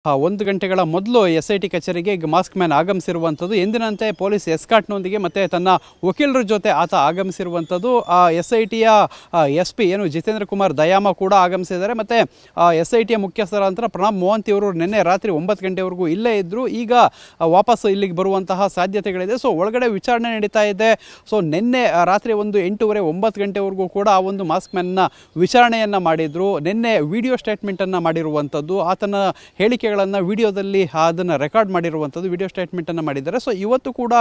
1 ಗಂಟೆಗಳ ಮೊದಲು ಎಸ್ಐಟಿ ಕಚೇರಿಗೆ ಮಾಸ್ಕ್ ಮ್ಯಾನ್ ಆಗಮಿಸಿರುವಂಥದ್ದು. ಎಂದಿನಂತೆ ಪೊಲೀಸ್ ಎಸ್ಕಾರ್ಟ್ನೊಂದಿಗೆ ಮತ್ತು ತನ್ನ ವಕೀಲರ ಜೊತೆ ಆತ ಆಗಮಿಸಿರುವಂಥದ್ದು. ಎಸ್ಐಟಿಯ SP ಏನು ಜಿತೇಂದ್ರ ಕುಮಾರ್ ದಯಾಮ ಕೂಡ ಆಗಮಿಸಿದ್ದಾರೆ. ಮತ್ತು ಎಸ್ಐಟಿಯ ಮುಖ್ಯಸ್ಥರಾದಂಥ ಪ್ರಣಬ್ ಮೊಹಂತಿ ಅವರು ನಿನ್ನೆ ರಾತ್ರಿ 9 ಗಂಟೆವರೆಗೂ ಇಲ್ಲೇ ಇದ್ದರು. ಈಗ ವಾಪಸ್ ಇಲ್ಲಿಗೆ ಬರುವಂತಹ ಸಾಧ್ಯತೆಗಳಿದೆ. ಸೊ ಒಳಗಡೆ ವಿಚಾರಣೆ ನಡೀತಾ ಇದೆ. ಸೊ ನಿನ್ನೆ ರಾತ್ರಿ ಒಂದು 8:30 9 ಗಂಟೆವರೆಗೂ ಕೂಡ ಆ ಒಂದು ಮಾಸ್ಕ್ ಮ್ಯಾನ್ನ ವಿಚಾರಣೆಯನ್ನು ಮಾಡಿದರು. ನಿನ್ನೆ ವಿಡಿಯೋ ಸ್ಟೇಟ್ಮೆಂಟನ್ನು ಮಾಡಿರುವಂಥದ್ದು, ಆತನ ಹೇಳಿಕೆ ವಿಡಿಯೋದಲ್ಲಿ ಅದನ್ನು ರೆಕಾರ್ಡ್ ಮಾಡಿರುವಂಥದ್ದು, ವಿಡಿಯೋ ಸ್ಟೇಟ್ಮೆಂಟನ್ನು ಮಾಡಿದ್ದಾರೆ. ಸೊ ಇವತ್ತು ಕೂಡ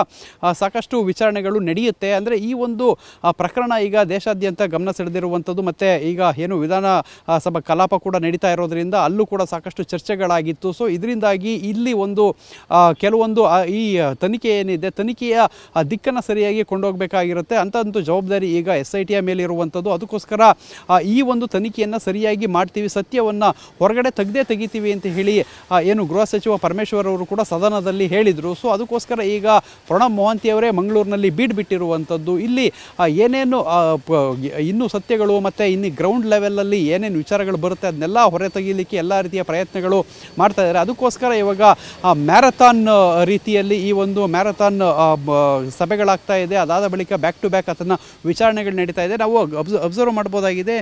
ಸಾಕಷ್ಟು ವಿಚಾರಣೆಗಳು ನಡೆಯುತ್ತೆ. ಅಂದರೆ ಈ ಒಂದು ಪ್ರಕರಣ ಈಗ ದೇಶಾದ್ಯಂತ ಗಮನ ಸೆಳೆದಿರುವಂಥದ್ದು. ಮತ್ತು ಈಗ ಏನು ವಿಧಾನಸಭಾ ಕಲಾಪ ಕೂಡ ನಡೀತಾ ಇರೋದ್ರಿಂದ ಅಲ್ಲೂ ಕೂಡ ಸಾಕಷ್ಟು ಚರ್ಚೆಗಳಾಗಿತ್ತು. ಸೊ ಇದರಿಂದಾಗಿ ಇಲ್ಲಿ ಒಂದು ಕೆಲವೊಂದು ಈ ತನಿಖೆ ಏನಿದೆ, ತನಿಖೆಯ ದಿಕ್ಕನ್ನು ಸರಿಯಾಗಿ ಕೊಂಡೋಗಬೇಕಾಗಿರುತ್ತೆ. ಅಂಥದ್ದು ಜವಾಬ್ದಾರಿ ಈಗ SITಯ ಮೇಲೆ ಇರುವಂಥದ್ದು. ಅದಕ್ಕೋಸ್ಕರ ಈ ಒಂದು ತನಿಖೆಯನ್ನು ಸರಿಯಾಗಿ ಮಾಡ್ತೀವಿ, ಸತ್ಯವನ್ನು ಹೊರಗಡೆ ತೆಗಿತೀವಿ ಅಂತ ಹೇಳಿ ಏನು ಗೃಹ ಸಚಿವ ಪರಮೇಶ್ವರ್ ಅವರು ಕೂಡ ಸದನದಲ್ಲಿ ಹೇಳಿದರು. ಸೊ ಅದಕ್ಕೋಸ್ಕರ ಈಗ ಪ್ರಣಬ್ ಮೊಹಂತಿ ಅವರೇ ಮಂಗಳೂರಿನಲ್ಲಿ ಬಿಟ್ಟಿರುವಂಥದ್ದು. ಇಲ್ಲಿ ಏನೇನು ಇನ್ನೂ ಸತ್ಯಗಳು ಮತ್ತು ಇನ್ನು ಗ್ರೌಂಡ್ ಲೆವೆಲಲ್ಲಿ ಏನೇನು ವಿಚಾರಗಳು ಬರುತ್ತೆ ಅದನ್ನೆಲ್ಲ ಹೊರ ತೆಗೀಲಿಕ್ಕೆ ಎಲ್ಲ ರೀತಿಯ ಪ್ರಯತ್ನಗಳು ಮಾಡ್ತಾ ಇದ್ದಾರೆ. ಅದಕ್ಕೋಸ್ಕರ ಇವಾಗ ಮ್ಯಾರಥಾನ್ ರೀತಿಯಲ್ಲಿ ಈ ಒಂದು ಮ್ಯಾರಥಾನ್ ಸಭೆಗಳಾಗ್ತಾ ಇದೆ. ಅದಾದ ಬಳಿಕ ಬ್ಯಾಕ್ ಟು ಬ್ಯಾಕ್ ಅದನ್ನು ವಿಚಾರಣೆಗಳು ನಡೀತಾ ಇದೆ. ನಾವು ಅಬ್ಸರ್ವ್ ಮಾಡ್ಬೋದಾಗಿದೆ.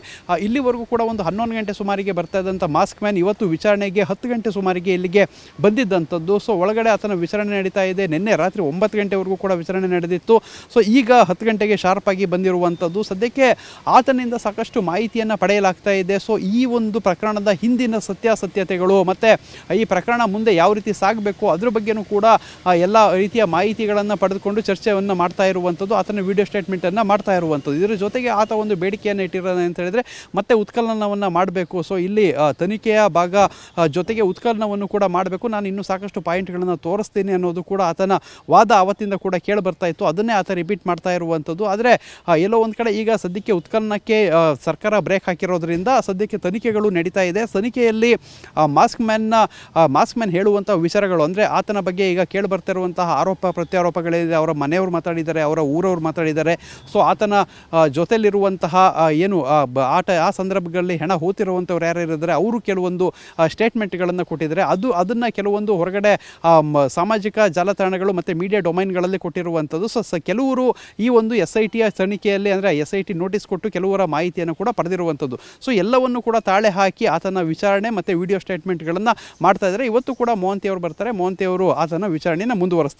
ಇಲ್ಲಿವರೆಗೂ ಕೂಡ ಒಂದು 11 ಗಂಟೆ ಸುಮಾರಿಗೆ ಬರ್ತಾ ಇದ್ದಂಥ ಮಾಸ್ಕ್ ಮ್ಯಾನ್ ಇವತ್ತು ವಿಚಾರಣೆಗೆ 10 ಗಂಟೆ ಸುಮಾರಿಗೆ ಇಲ್ಲಿಗೆ ಬಂದಿದ್ದಂಥದ್ದು. ಸೊ ಒಳಗಡೆ ಆತನ ವಿಚಾರಣೆ ನಡೀತಾ ಇದೆ. ನಿನ್ನೆ ರಾತ್ರಿ 9 ಗಂಟೆವರೆಗೂ ಕೂಡ ವಿಚಾರಣೆ ನಡೆದಿತ್ತು. ಸೊ ಈಗ 10 ಗಂಟೆಗೆ ಶಾರ್ಪ್ ಆಗಿ ಬಂದಿರುವಂಥದ್ದು. ಸದ್ಯಕ್ಕೆ ಆತನಿಂದ ಸಾಕಷ್ಟು ಮಾಹಿತಿಯನ್ನು ಪಡೆಯಲಾಗ್ತಾ ಇದೆ. ಸೊ ಈ ಒಂದು ಪ್ರಕರಣದ ಹಿಂದಿನ ಸತ್ಯಾಸತ್ಯತೆಗಳು ಮತ್ತು ಈ ಪ್ರಕರಣ ಮುಂದೆ ಯಾವ ರೀತಿ ಸಾಗಬೇಕು ಅದ್ರ ಬಗ್ಗೆನೂ ಕೂಡ ಎಲ್ಲ ರೀತಿಯ ಮಾಹಿತಿಗಳನ್ನು ಪಡೆದುಕೊಂಡು ಚರ್ಚೆಯನ್ನು ಮಾಡ್ತಾ ಇರುವಂಥದ್ದು, ಆತನ ವಿಡಿಯೋ ಸ್ಟೇಟ್ಮೆಂಟನ್ನು ಮಾಡ್ತಾ ಇರುವಂಥದ್ದು. ಇದರ ಜೊತೆಗೆ ಆತ ಒಂದು ಬೇಡಿಕೆಯನ್ನು ಇಟ್ಟಿರೋದು ಅಂತ ಹೇಳಿದರೆ ಮತ್ತೆ ಉತ್ಖನನವನ್ನು ಮಾಡಬೇಕು. ಸೊ ಇಲ್ಲಿ ತನಿಖೆಯ ಭಾಗ ಜೊತೆಗೆ ಉತ್ಖನನವನ್ನು ಕೂಡ ಮಾಡಬೇಕು, ನಾನು ಇನ್ನೂ ಸಾಕಷ್ಟು ಪಾಯಿಂಟ್ಗಳನ್ನು ತೋರಿಸ್ತೀನಿ ಅನ್ನೋದು ಕೂಡ ಆತನ ವಾದ ಅವತ್ತಿಂದ ಕೂಡ ಕೇಳಿ ಬರ್ತಾ ಇತ್ತು. ಅದನ್ನೇ ಆತ ರಿಪೀಟ್ ಮಾಡ್ತಾ ಇರುವಂಥದ್ದು. ಆದರೆ ಎಲ್ಲೋ ಒಂದು ಕಡೆ ಈಗ ಸದ್ಯಕ್ಕೆ ಉತ್ಖನನಕ್ಕೆ ಸರ್ಕಾರ ಬ್ರೇಕ್ ಹಾಕಿರೋದ್ರಿಂದ ಸದ್ಯಕ್ಕೆ ತನಿಖೆಗಳು ನಡೀತಾ ಇದೆ. ತನಿಖೆಯಲ್ಲಿ ಮಾಸ್ಕ್ ಮ್ಯಾನ್ ಹೇಳುವಂಥ ವಿಚಾರಗಳು, ಅಂದರೆ ಆತನ ಬಗ್ಗೆ ಈಗ ಕೇಳಿ ಬರ್ತಾ ಇರುವಂತಹ ಆರೋಪ ಪ್ರತ್ಯಾರೋಪಗಳಿದೆ. ಅವರ ಮನೆಯವರು ಮಾತಾಡಿದ್ದಾರೆ, ಅವರ ಊರವರು ಮಾತಾಡಿದ್ದಾರೆ. ಸೊ ಆತನ ಜೊತೆಲಿರುವಂತಹ ಏನು ಆ ಸಂದರ್ಭಗಳಲ್ಲಿ ಹೆಣ ಹೂತಿರುವಂಥವ್ರು ಯಾರು ಇರಿದ್ದಾರೆ ಅವರು ಕೆಲವೊಂದು ಸ್ಟೇಟ್ಮೆಂಟ್ಗಳನ್ನು ಕೊಟ್ಟಿದ್ದಾರೆ. ಅದನ್ನು ಕೆಲವೊಂದು ಹೊರಗಡೆ ಸಾಮಾಜಿಕ ಜಾಲತಾಣಗಳು ಮತ್ತು ಮೀಡಿಯಾ ಡೊಮೈನ್ಗಳಲ್ಲಿ ಕೊಟ್ಟಿರುವಂಥದ್ದು. ಸೊ ಕೆಲವರು ಈ ಒಂದು SITಯ ತನಿಖೆಯಲ್ಲಿ, ಅಂದರೆ SIT ನೋಟಿಸ್ ಕೊಟ್ಟು ಕೆಲವರ ಮಾಹಿತಿಯನ್ನು ಕೂಡ ಪಡೆದಿರುವಂಥದ್ದು. ಸೊ ಎಲ್ಲವನ್ನು ಕೂಡ ತಾಳೆ ಹಾಕಿ ಆತನ ವಿಚಾರಣೆ ಮತ್ತು ವಿಡಿಯೋ ಸ್ಟೇಟ್ಮೆಂಟ್ಗಳನ್ನು ಮಾಡ್ತಾ ಇದ್ದಾರೆ. ಇವತ್ತು ಕೂಡ ಮೊಹಂತಿ ಅವರು ಬರ್ತಾರೆ. ಮೊಹಂತಿ ಅವರು ಆತನ ವಿಚಾರಣೆಯನ್ನು ಮುಂದುವರಿಸ್ತಾರೆ.